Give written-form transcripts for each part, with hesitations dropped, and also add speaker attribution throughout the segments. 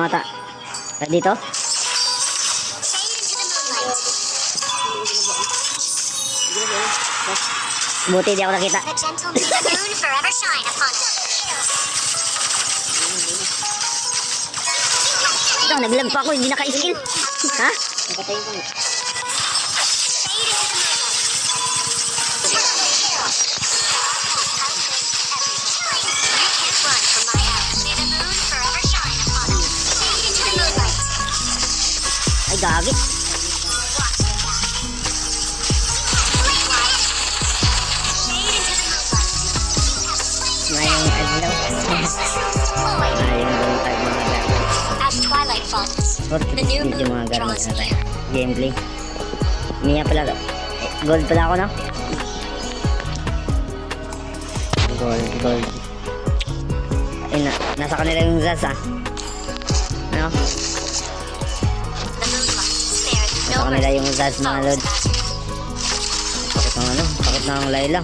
Speaker 1: ano ata. Dito? Buti di ako nakita.
Speaker 2: The gentle moon forever shine upon us.
Speaker 1: Ito, naglag pa ako, hindi naka-skill. Ha?
Speaker 3: Nakatayin ko.
Speaker 1: Ay, gagi. Ngayong adlaw. Ngayong buntag mga gagi.
Speaker 2: As twilight falls, the new
Speaker 1: Medyo mga
Speaker 2: moon
Speaker 1: gagi
Speaker 2: draws
Speaker 1: na tayo.
Speaker 2: near.
Speaker 1: Gameplay. Niya pala. Gold pala ako, no? Gold. Ay, nasa kanila yung Zaz, ah. Ano?
Speaker 2: The moonlight spares
Speaker 1: Nasa
Speaker 2: no
Speaker 1: kanila
Speaker 2: mercy
Speaker 1: yung Zaz,
Speaker 2: to
Speaker 1: mga
Speaker 2: foes
Speaker 1: lord.
Speaker 2: that
Speaker 1: Sakit ng ano? Sakit ng Layla.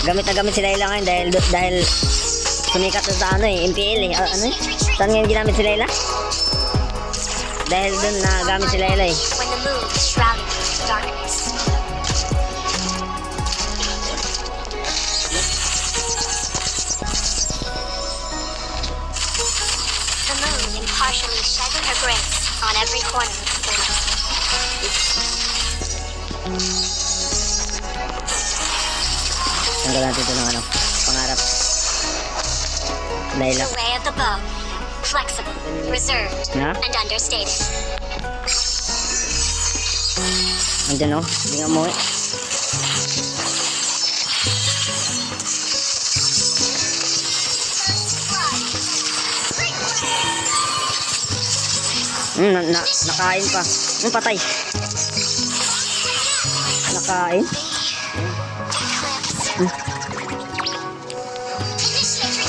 Speaker 1: Gamit na gamit si Layla ngayon dahil sumikat na sa ano eh, MPL eh. Ano eh? Saan ngayon ginamit si Layla? Dahil dun na gamit si Layla eh.
Speaker 2: when the moon is shrouded in darkness. The moon impartially sheds her grace on every corner of the world.
Speaker 1: Tanggal natin ito ng ano, pangarap. Layla.
Speaker 2: The way of the bow, flexible, reserved,
Speaker 1: Na?
Speaker 2: and understated.
Speaker 1: Andyan o, hindi nga umuwi. Nakain pa. Patay. Nakain?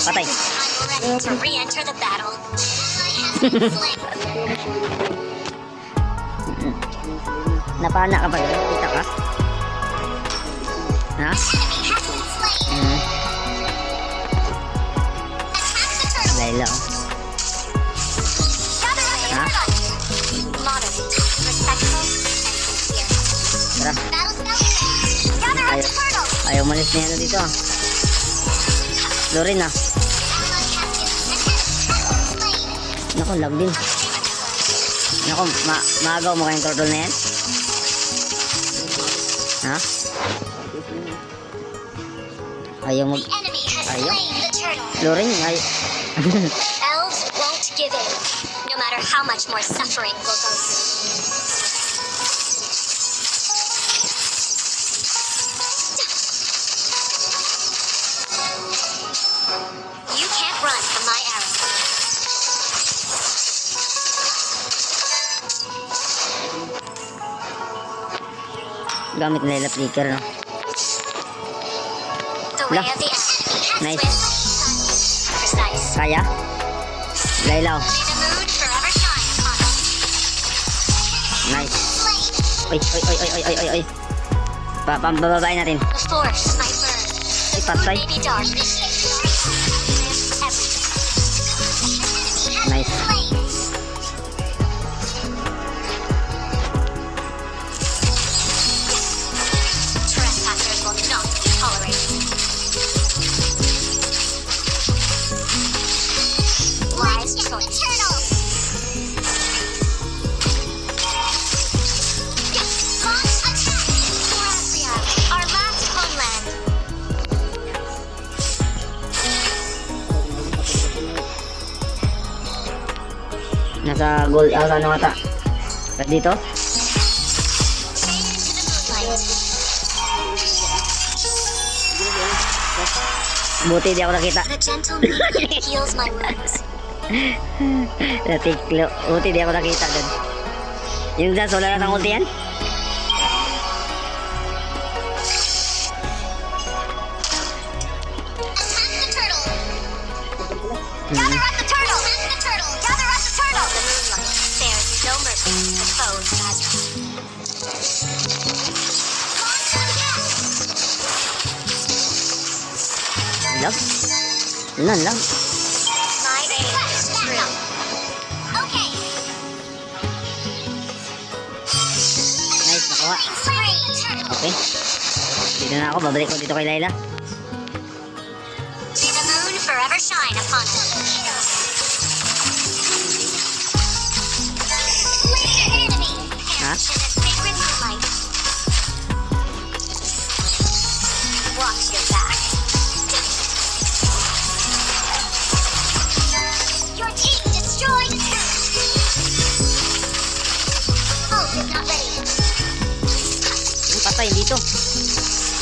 Speaker 1: Patay.
Speaker 2: I'm ready to re-enter the battle.
Speaker 1: Napana ka ba yun? Kita ka? Ha? Layla o. Ha?
Speaker 2: Modest, respectful, and sincere.
Speaker 1: Tara.
Speaker 2: Gather up the turtle.
Speaker 1: Ayaw malis na yan dito ah. Lorin ah. Naku, lag din. Naku, maagaw mo kayong turtle na yan? Ha? Ayaw mag...
Speaker 2: The enemy has
Speaker 1: Ayaw.
Speaker 2: slain the turtle.
Speaker 1: Lorin, ay...
Speaker 2: Elves won't give in, no matter how much more suffering will go through. You can't run from my arrow.
Speaker 1: Gamit nila flicker, no?
Speaker 2: The way
Speaker 1: Lah.
Speaker 2: of the enemy has
Speaker 1: Nice.
Speaker 2: swift, precise.
Speaker 1: Kaya? Layla, oh.
Speaker 2: May the moon forever shine upon us.
Speaker 1: Nice.
Speaker 2: Slain.
Speaker 1: Oy. Pabababain natin.
Speaker 2: The force I burn.
Speaker 1: Ay,
Speaker 2: The
Speaker 1: patay.
Speaker 2: moon may be dark. Everything.
Speaker 1: Nice.
Speaker 2: Trespassers will not be tolerated. Wise choice. Launch attack. Thracia, our last homeland.
Speaker 1: Nasa gold, ano ata? Dito?
Speaker 2: Fade into the moonlight.
Speaker 1: Buti di ako nakita.
Speaker 2: The gentle moonlight heals my wounds.
Speaker 1: Natiklo. Buti di ako nakita dun. Yung Zaz, wala na ng ulti yan?
Speaker 2: Gather up the turtle! Attack the turtle! Gather up the turtle! The moonlight spares no mercy to foes of Azrael.
Speaker 1: Lang? Lang.
Speaker 2: My aim is true. Okay.
Speaker 1: nga. Okay. Dito na ako. Babalik ko dito kay Layla.
Speaker 2: May the moon forever shine upon them.
Speaker 1: Ha?
Speaker 2: Sacred moonlight. Watch your back. Your team destroyed. Oh, is not ready.
Speaker 1: Yung patay dito.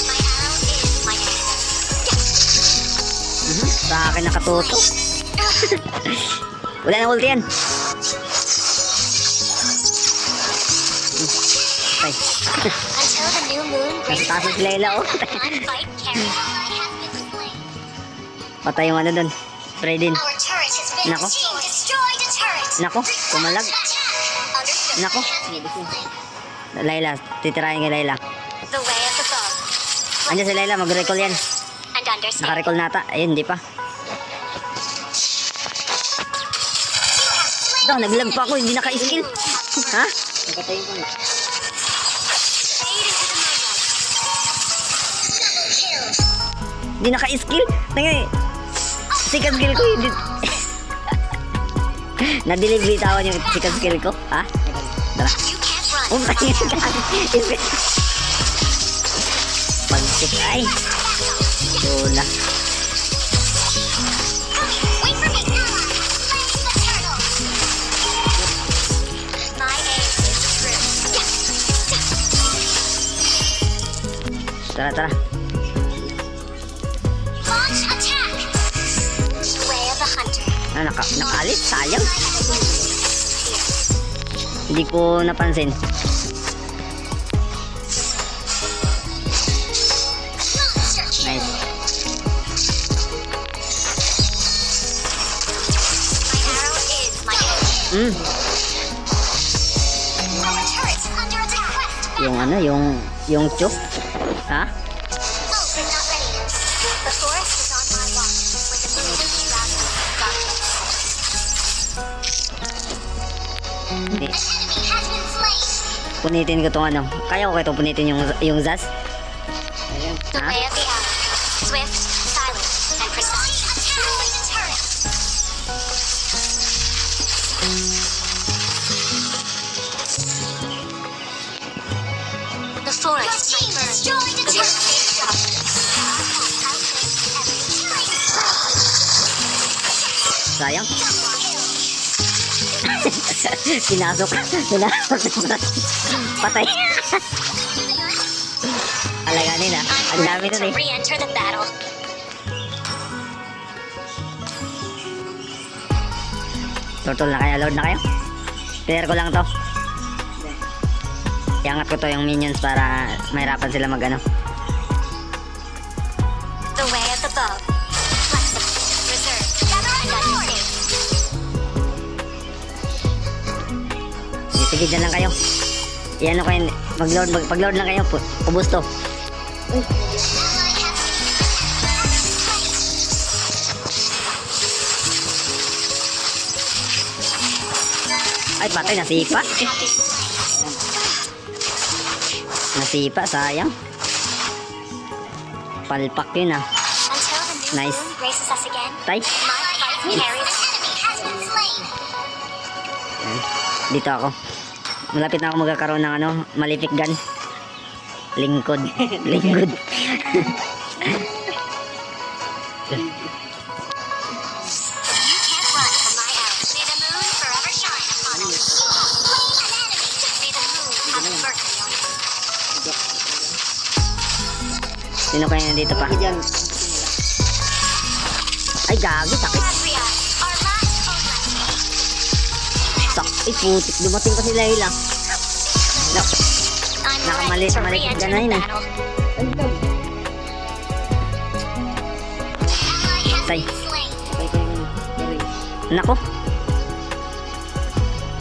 Speaker 2: My arrow is my answer.
Speaker 1: Sa akin nakatuto. Wala na ulti yan. Patay.
Speaker 2: Until the new moon
Speaker 1: Nasa
Speaker 2: breaks
Speaker 1: taas na si Layla, oh.
Speaker 2: fight carry.
Speaker 1: Patay yung ano dun. Spray din.
Speaker 2: Our turret has been
Speaker 1: Nako.
Speaker 2: destroyed. Destroy the turret.
Speaker 1: Nako, kumalag.
Speaker 2: Understood.
Speaker 1: Nako. Layla, titirahin kay Layla.
Speaker 2: The way of the bow.
Speaker 1: Andiyan si Layla, mag-recall yan.
Speaker 2: And understand.
Speaker 1: Naka-recall nata. Ayun, hindi pa. Daw, naglag pa ako, hindi naka-skill. Ha? Napatayin ko na.
Speaker 2: Fade into the moonlight. Double kill.
Speaker 1: Hindi naka-skill. Sikat skill ko, hindi. Na-delete bitawan yung sikat skill ko. Ha? Tara.
Speaker 2: You can't run.
Speaker 1: Oh, tayo ka. Pagsik. Ay. Tula.
Speaker 2: Wait for me. Slaying the turtle. My aim is true.
Speaker 1: Tara, tara.
Speaker 2: Launch attack. Way of the hunter.
Speaker 1: Ah, nakaalis. Sayang. Hindi ko napansin. Nice.
Speaker 2: My arrow is my aim. Our turret's under attack.
Speaker 1: Yung ano, yung chok. Ha?
Speaker 2: Oh, but not ready. The forest is on my watch. With the moon shrouded in darkness.
Speaker 1: Hindi.
Speaker 2: An enemy has been slain.
Speaker 1: Punitin ko tong ano. Kaya ko kayo punitin yung Zaz.
Speaker 2: The
Speaker 1: Ha?
Speaker 2: way of the arrow. Swift, silent, and precise. Destroy the turret. The forest. Your team destroyed the turret.
Speaker 1: Sayang. Pinasok. Patay. Alaganin ah. Ang
Speaker 2: I'm
Speaker 1: dami
Speaker 2: ready
Speaker 1: nun
Speaker 2: to
Speaker 1: eh.
Speaker 2: re-enter the battle.
Speaker 1: Turtle na kaya, load na kayo. Clear ko lang to. Iangat ko to yung minions para mahirapan sila mag ano.
Speaker 2: The way of the bow. Flexible, reserved, and unsafe.
Speaker 1: Sige, dyan lang kayo. Iano kayo, pag-load lang kayo, ubos to. Ay, patay, nasipa. Nasipa, sayang. Palpak yun ah.
Speaker 2: Until the new
Speaker 1: Nice.
Speaker 2: moon graces us again,
Speaker 1: Tay,
Speaker 2: my fight carries. An enemy has been slain.
Speaker 1: dito ako. Malapit na ako magkakaroon ng ano, malipik gun. Lingkod. Lingkod.
Speaker 2: You can't run from my arrow. May the moon forever shine upon us. You have slain an enemy. May the moon have mercy on you.
Speaker 1: Sino kaya nandito pa? Ay, gagi, sakit.
Speaker 2: Adria, our last homeland.
Speaker 1: Sakit, putik. Dumating pa si Layla. No.
Speaker 2: I'm
Speaker 1: Nakamali
Speaker 2: ready
Speaker 1: sa
Speaker 2: to
Speaker 1: malikit
Speaker 2: re-enter
Speaker 1: ka na
Speaker 2: the
Speaker 1: yun eh.
Speaker 2: battle.
Speaker 1: Tay.
Speaker 2: Ally has been slain.
Speaker 1: Nako.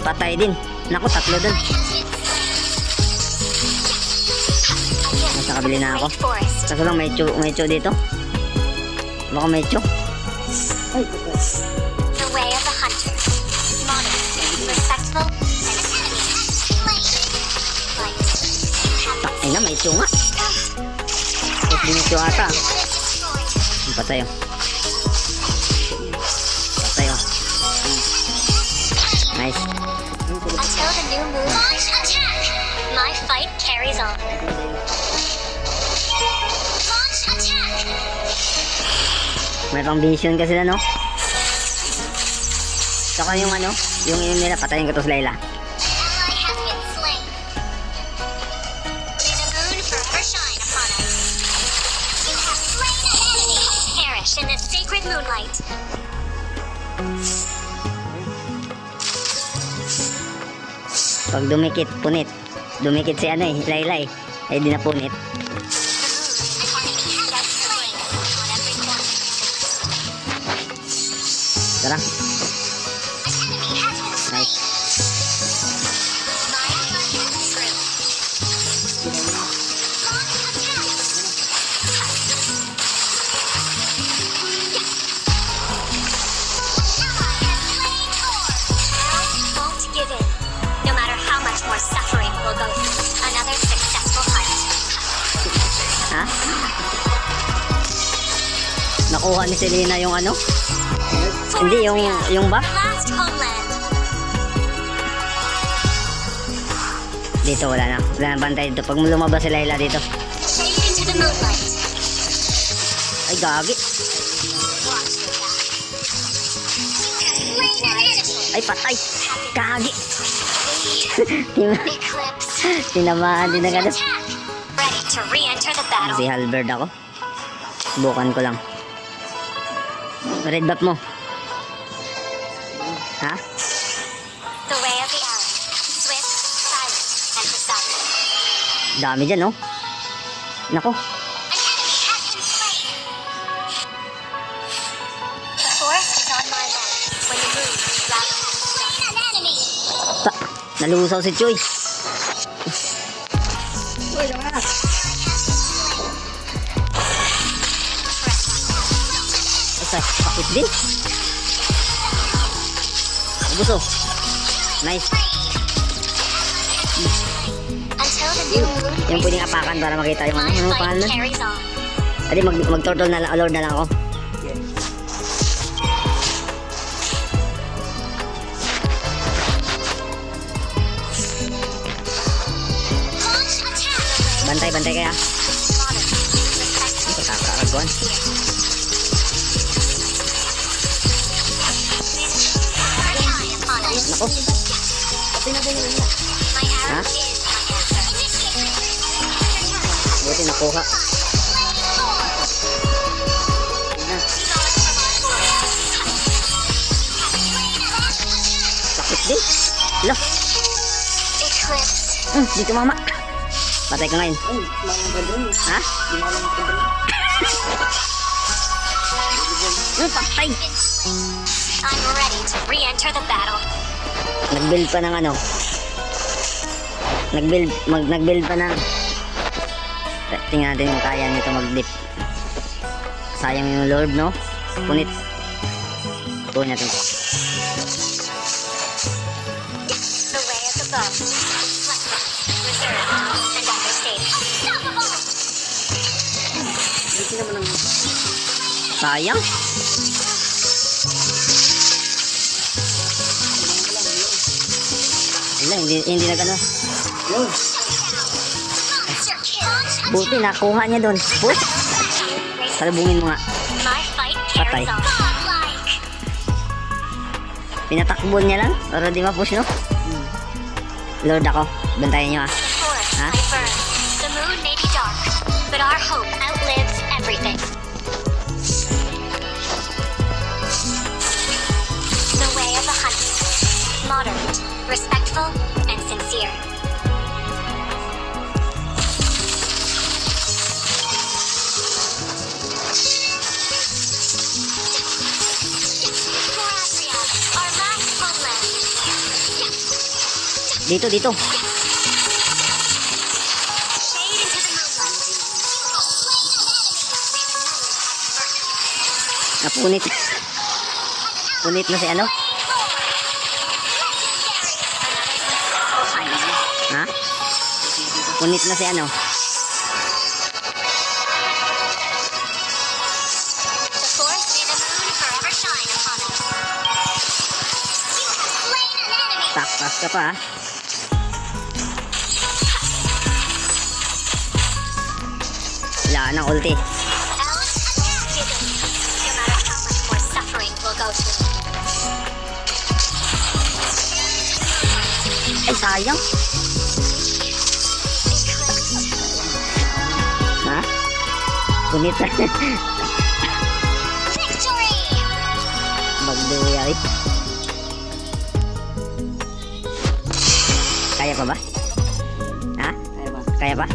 Speaker 1: Patay din. Nako, tatlo dun. Nasa kabili na ako.
Speaker 2: Great forest.
Speaker 1: Kaso lang may cho dito. Baka may cho. Ay,
Speaker 2: The way of the hunter. Modern, respectful, and enemy. Light.
Speaker 1: na, may tsunga. Tapos binityo ata.
Speaker 2: Destroyed.
Speaker 1: Patay oh. Patay oh. Nice.
Speaker 2: Until the new moon. Launch attack! My fight carries on. Launch attack!
Speaker 1: May pang vision kasi na, no? Saka yung ano, yung inom nila, patayin ko to sa Layla.
Speaker 2: Ally has been slain. May the moon forever shine upon us. You have slain an enemy. Perish in the sacred moonlight.
Speaker 1: Pag dumikit, punit. Dumikit si ano eh, Layla eh. Ay di na punit.
Speaker 2: The moon, an enemy has been slain on every corner.
Speaker 1: Tara.
Speaker 2: An enemy has been slain.
Speaker 1: Nice.
Speaker 2: My ally is true. Launch attack! Ally has slain Thor. Won't give in. No matter how much more suffering we'll go through. Another successful hunt.
Speaker 1: Ha? Nakuha ni Selena yung ano? Hindi, yung buff.
Speaker 2: Last homeland.
Speaker 1: Dito wala na. Wala na bantay dito. Pag lumabas si Layla dito.
Speaker 2: Fade into the moonlight.
Speaker 1: Ay, gagi.
Speaker 2: Watch your back. You have slain an enemy.
Speaker 1: Ay, patay. Gagi. Tina-
Speaker 2: Eclipse.
Speaker 1: Tinamaan din na gano'n.
Speaker 2: Attack. Ready to re-enter the battle.
Speaker 1: Si Halberd ako. Subukan ko lang. Red buff mo. Ha?
Speaker 2: The way of the arrow. Swift, silent, and precise.
Speaker 1: Dami dyan, no? Nako.
Speaker 2: An enemy has been slain. The forest is on my back when the moon rises. Slain an enemy.
Speaker 1: Nalusaw si Choy. Asa, pakit din. Ubus oh. Nice.
Speaker 2: Until the new moon
Speaker 1: Yung pwedeng apakan para makita yung ano.
Speaker 2: my
Speaker 1: Ano
Speaker 2: fight
Speaker 1: pangalan?
Speaker 2: carries on.
Speaker 1: Adi, mag-turtle na lang. Lord na lang ako.
Speaker 2: Launch attack.
Speaker 1: Bantay kaya.
Speaker 2: Modern, respectful,
Speaker 1: Ito, kakakaguan.
Speaker 2: rely upon us.
Speaker 1: Nako.
Speaker 2: My arrow
Speaker 1: Ha?
Speaker 2: is my answer.
Speaker 1: Buti nakuha. Sakit din. Lo.
Speaker 2: Eclipse.
Speaker 1: Dito mama. Patay ka ngayon. Ha? Patay.
Speaker 2: I'm ready to re-enter the battle.
Speaker 1: Nag-build pa ng ano. Nag-build pa ng. Tingnan natin kung kaya nito mag-dip. Sayang yung Lord, no? Punit. Tuhin natin.
Speaker 2: The way of the bow. Reflective, reserved, and understated. Unstoppable!
Speaker 1: Sayang. Wala, hindi nag-ano.
Speaker 2: Monster kill!
Speaker 1: Buti, nakuha niya doon. Push. Salubungin mo nga.
Speaker 2: My fight
Speaker 1: Patay.
Speaker 2: carries on. Godlike!
Speaker 1: Pinatakbo niya lang para di ma-push, no? Lord ako. Bantayan niyo, ah.
Speaker 2: The forest
Speaker 1: Huh?
Speaker 2: may burn. The moon may be dark, but our hope outlives everything. The way of the hunted. Modern, respectful, and sincere. Morathria, our last homeland.
Speaker 1: Dito, dito.
Speaker 2: Fade into the moonlight.
Speaker 1: Napunit. Punit na si ano? Ha? Punit na si ano? Pass ka pa, ha? Wala ng ulti.
Speaker 2: Else, didn't. No matter how much more suffering we'll go through.
Speaker 1: Ay, sayang. Ha? Kunit na.
Speaker 2: Victory!
Speaker 1: Magduyari. Kaya pa ba? Ha?
Speaker 3: Kaya ba?
Speaker 1: Kaya pa?